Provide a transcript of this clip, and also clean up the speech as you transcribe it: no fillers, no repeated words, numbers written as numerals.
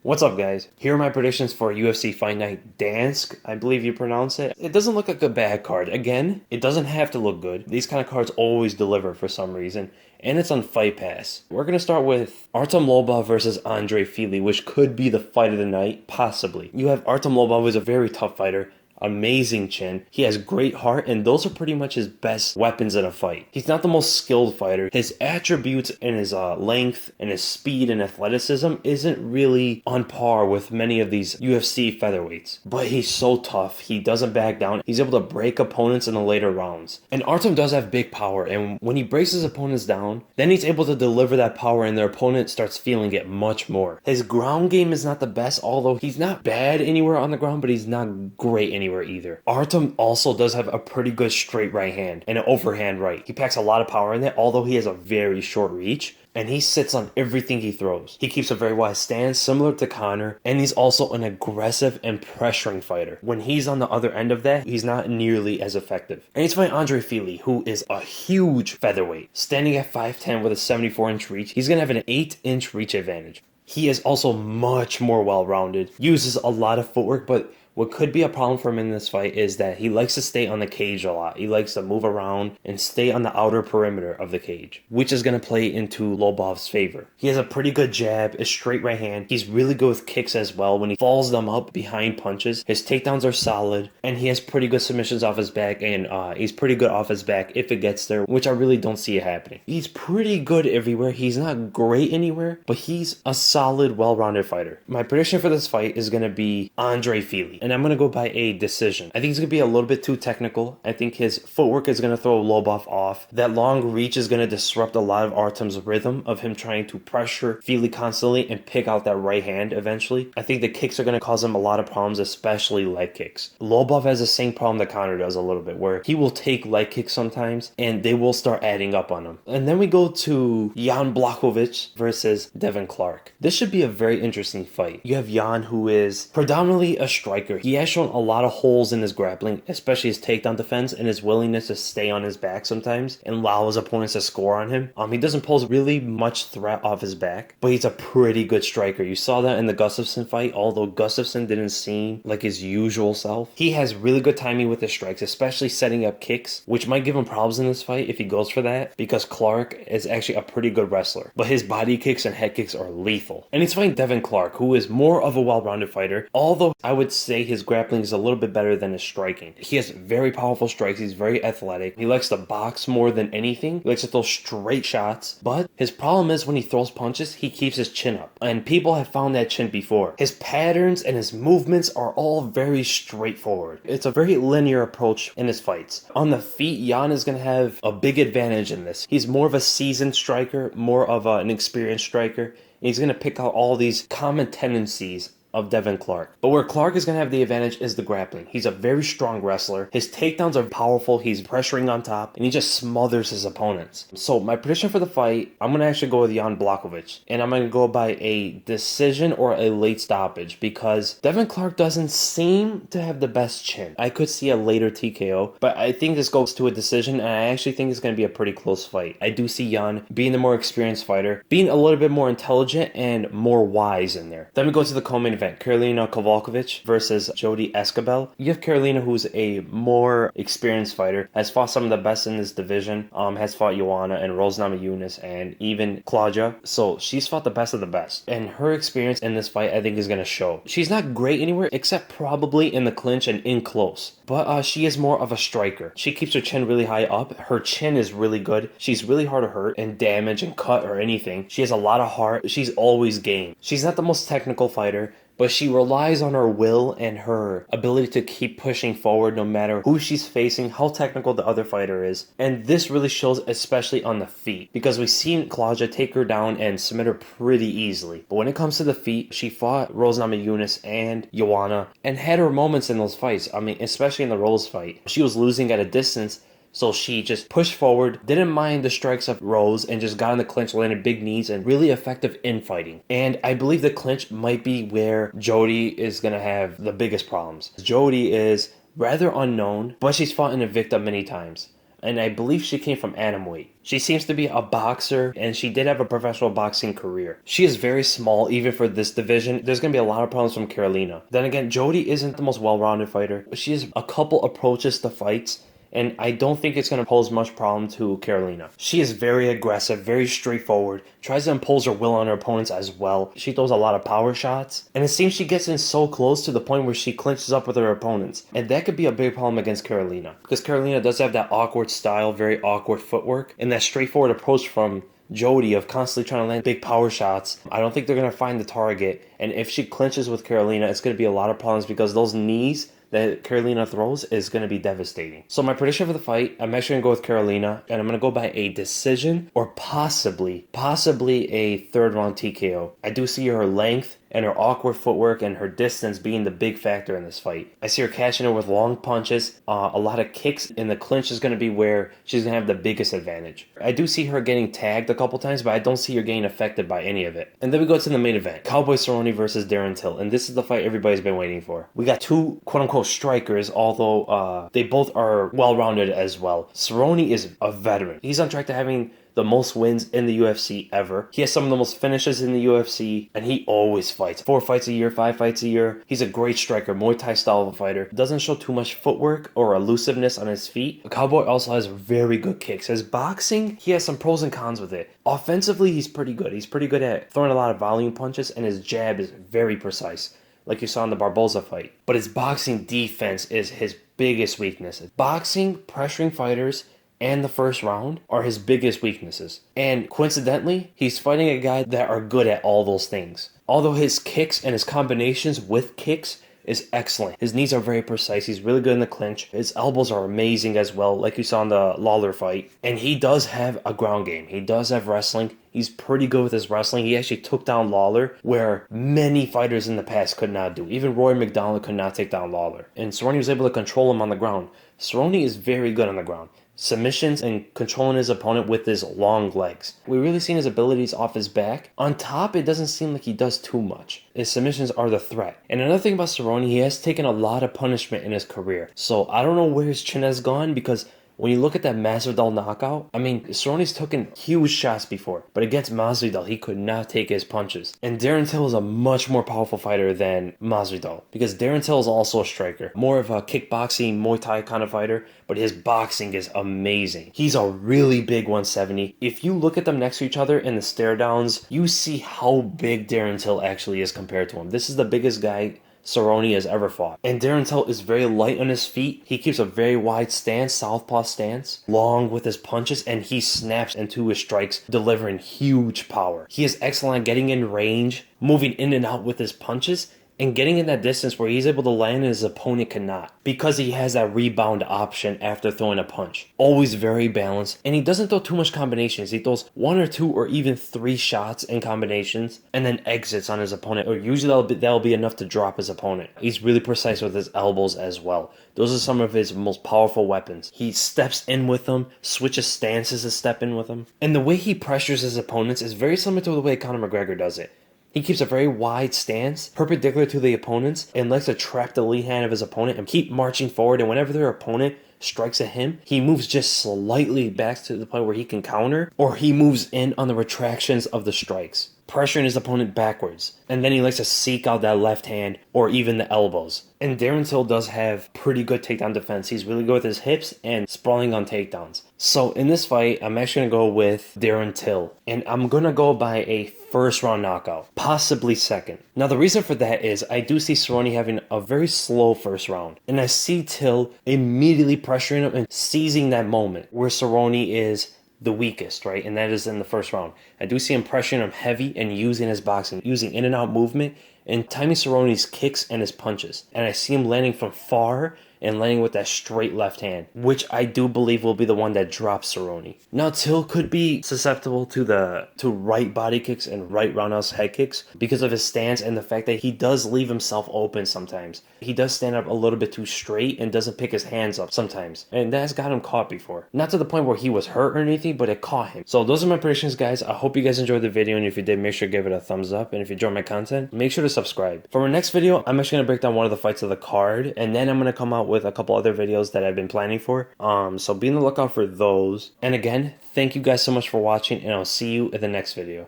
What's up, guys? Here are my predictions for UFC Fight Night Gdansk, I believe you pronounce it. It doesn't look like a bad card. Again, it doesn't have to look good. These kind of cards always deliver for some reason, and it's on Fight Pass. We're going to start with Artem Lobov versus Andre Fili, which could be the fight of the night, possibly. You have Artem Lobov, who's a very tough fighter. Amazing chin. He has great heart, and those are pretty much his best weapons in a fight. He's not the most skilled fighter. His attributes and his length and his speed and athleticism isn't really on par with many of these UFC featherweights. But he's so tough. He doesn't back down. He's able to break opponents in the later rounds. And Artem does have big power, and when he breaks his opponents down, then he's able to deliver that power, and their opponent starts feeling it much more. His ground game is not the best, although he's not bad anywhere on the ground, but he's not great anywhere either. Artem also does have a pretty good straight right hand and an overhand right. He packs a lot of power in it, although he has a very short reach, and he sits on everything he throws. He keeps a very wide stance, similar to Conor, and he's also an aggressive and pressuring fighter. When he's on the other end of that, he's not nearly as effective. And he's fighting Andre Fili, who is a huge featherweight. Standing at 5'10 with a 74-inch reach, he's going to have an 8-inch reach advantage. He is also much more well-rounded, uses a lot of footwork, but what could be a problem for him in this fight is that he likes to stay on the cage a lot. He likes to move around and stay on the outer perimeter of the cage, which is going to play into Lobov's favor. He has a pretty good jab, a straight right hand. He's really good with kicks as well. When he falls them up behind punches, his takedowns are solid, and he has pretty good submissions off his back, and he's pretty good off his back if it gets there, which I really don't see it happening. He's pretty good everywhere. He's not great anywhere, but he's a solid, well-rounded fighter. My prediction for this fight is going to be Andre Fili, and I'm going to go by a decision. I think he's going to be a little bit too technical. I think his footwork is going to throw Lobov off. That long reach is going to disrupt a lot of Artem's rhythm of him trying to pressure Fili constantly and pick out that right hand eventually. I think the kicks are going to cause him a lot of problems, especially leg kicks. Lobov has the same problem that Conor does a little bit, where he will take leg kicks sometimes and they will start adding up on him. And then we go to Jan Blachowicz versus Devin Clark. This should be a very interesting fight. You have Jan, who is predominantly a striker. He has shown a lot of holes in his grappling, especially his takedown defense and his willingness to stay on his back sometimes and allow his opponents to score on him. He doesn't pose really much threat off his back, but he's a pretty good striker. You saw that in the Gustafsson fight, although Gustafsson didn't seem like his usual self. He has really good timing with his strikes, especially setting up kicks, which might give him problems in this fight if he goes for that, because Clark is actually a pretty good wrestler, but his body kicks and head kicks are lethal. And he's fighting Devin Clark, who is more of a well-rounded fighter, although I would say his grappling is a little bit better than his striking. He has very powerful strikes. He's very athletic. He likes to box more than anything. He likes to throw straight shots, but his problem is when he throws punches, he keeps his chin up, and people have found that chin before. His patterns and his movements are all very straightforward. It's a very linear approach in his fights. On the feet, Jan is going to have a big advantage in this. He's more of a seasoned striker, more of an experienced striker. He's going to pick out all these common tendencies of Devin Clark. But where Clark is going to have the advantage is the grappling. He's a very strong wrestler. His takedowns are powerful. He's pressuring on top, and he just smothers his opponents. So my prediction for the fight, I'm going to actually go with Jan Blachowicz, and I'm going to go by a decision or a late stoppage, because Devin Clark doesn't seem to have the best chin. I could see a later TKO, but I think this goes to a decision, and I actually think it's going to be a pretty close fight. I do see Jan being the more experienced fighter, being a little bit more intelligent and more wise in there. Then we go to the co-main event. Karolina Kowalkiewicz versus Jodie Esquibel. You have Karolina, who's a more experienced fighter, has fought some of the best in this division, has fought Joanna and Rose Namajunas and even Claudia. So she's fought the best of the best. And her experience in this fight, I think, is going to show. She's not great anywhere, except probably in the clinch and in close. But she is more of a striker. She keeps her chin really high up. Her chin is really good. She's really hard to hurt and damage and cut or anything. She has a lot of heart. She's always game. She's not the most technical fighter, but she relies on her will and her ability to keep pushing forward no matter who she's facing, how technical the other fighter is. And this really shows especially on the feet, because we've seen Claudia take her down and submit her pretty easily. But when it comes to the feet, she fought Rose Namajunas and Joanna and had her moments in those fights. I mean, especially in the Rose fight. She was losing at a distance, so she just pushed forward, didn't mind the strikes of Rose, and just got in the clinch, landed big knees, and really effective infighting. And I believe the clinch might be where Jodie is going to have the biggest problems. Jodie is rather unknown, but she's fought in Invicta many times. and I believe she came from atomweight. She seems to be a boxer, and she did have a professional boxing career. She is very small, even for this division. There's going to be a lot of problems from Carolina. Then again, Jody isn't the most well-rounded fighter. She has a couple approaches to fights, and I don't think it's going to pose much problem to Carolina. She is very aggressive, very straightforward, tries to impose her will on her opponents as well. She throws a lot of power shots, and it seems she gets in so close to the point where she clinches up with her opponents. And that could be a big problem against Carolina, because Carolina does have that awkward style, very awkward footwork, and that straightforward approach from Jody of constantly trying to land big power shots. I don't think they're going to find the target, and if she clinches with Carolina, it's going to be a lot of problems because those knees that Carolina throws is going to be devastating. So my prediction for the fight, I'm actually going to go with Carolina, and I'm going to go by a decision or possibly a third round TKO. I do see her length and her awkward footwork and her distance being the big factor in this fight. I see her cashing in with long punches, a lot of kicks, and the clinch is going to be where she's going to have the biggest advantage. I do see her getting tagged a couple times, but I don't see her getting affected by any of it. And then we go to the main event, Cowboy Cerrone versus Darren Till, and this is the fight everybody's been waiting for. We got two quote-unquote strikers, although they both are well-rounded as well. Cerrone is a veteran. He's on track to having the most wins in the UFC ever. He has some of the most finishes in the UFC, and he always fights. 4 fights a year, 5 fights a year. He's a great striker, Muay Thai style of a fighter. Doesn't show too much footwork or elusiveness on his feet. The Cowboy also has very good kicks. His boxing, he has some pros and cons with it. Offensively, he's pretty good. He's pretty good at throwing a lot of volume punches, and his jab is very precise, like you saw in the Barboza fight. But his boxing defense is his biggest weakness. Boxing, pressuring fighters, and the first round are his biggest weaknesses. And coincidentally, he's fighting a guy that are good at all those things. Although his kicks and his combinations with kicks is excellent. His knees are very precise. He's really good in the clinch. His elbows are amazing as well, like you saw in the Lawler fight. And he does have a ground game. He does have wrestling. He's pretty good with his wrestling. He actually took down Lawler, where many fighters in the past could not do. Even Roy McDonald could not take down Lawler. And Cerrone was able to control him on the ground. Cerrone is very good on the ground. Submissions and controlling his opponent with his long legs. We really seen his abilities off his back. On top, it doesn't seem like he does too much. His submissions are the threat. And another thing about Cerrone, he has taken a lot of punishment in his career. So I don't know where his chin has gone, because when you look at that Masvidal knockout, I mean, Cerrone's taken huge shots before, but against Masvidal, he could not take his punches. And Darren Till is a much more powerful fighter than Masvidal, because Darren Till is also a striker, more of a kickboxing, Muay Thai kind of fighter, but his boxing is amazing. He's a really big 170. If you look at them next to each other in the stare downs, you see how big Darren Till actually is compared to him. This is the biggest guy Cerrone has ever fought. And Darren Till is very light on his feet. He keeps a very wide stance, southpaw stance, long with his punches, and he snaps into his strikes, delivering huge power. He is excellent at getting in range, moving in and out with his punches, and getting in that distance where he's able to land and his opponent cannot, because he has that rebound option after throwing a punch. Always very balanced, and he doesn't throw too much combinations. He throws 1 or 2 or even 3 shots in combinations and then exits on his opponent, or usually that'll be enough to drop his opponent. He's really precise with his elbows as well. Those are some of his most powerful weapons. He steps in with them, switches stances to step in with them, and the way he pressures his opponents is very similar to the way Conor McGregor does it. He keeps a very wide stance, perpendicular to the opponents, and likes to trap the lead hand of his opponent and keep marching forward. And whenever their opponent strikes at him, he moves just slightly back to the point where he can counter, or he moves in on the retractions of the strikes, pressuring his opponent backwards. And then he likes to seek out that left hand or even the elbows. And Darren Till does have pretty good takedown defense. He's really good with his hips and sprawling on takedowns. So in this fight, I'm actually going to go with Darren Till. And I'm going to go by a first round knockout, possibly second. Now the reason for that is I do see Cerrone having a very slow first round. And I see Till immediately pressuring him and seizing that moment where Cerrone is the weakest, right? And that is in the first round. I do see him pressuring him heavy and using his boxing, using in and out movement, and timing Cerrone's kicks and his punches. And I see him landing from far and landing with that straight left hand, which I do believe will be the one that drops Cerrone. Now Till could be susceptible to right body kicks and right roundhouse head kicks because of his stance and the fact that he does leave himself open sometimes. He does stand up a little bit too straight and doesn't pick his hands up sometimes, and that's got him caught before. Not to the point where he was hurt or anything, but it caught him. So those are my predictions, guys. I hope you guys enjoyed the video, and if you did, make sure to give it a thumbs up, and if you enjoyed my content, make sure to subscribe. For our next video, I'm actually going to break down one of the fights of the card, and then I'm going to come out with with a couple other videos that I've been planning for. So be on the lookout for those. And again, thank you guys so much for watching, and I'll see you in the next video.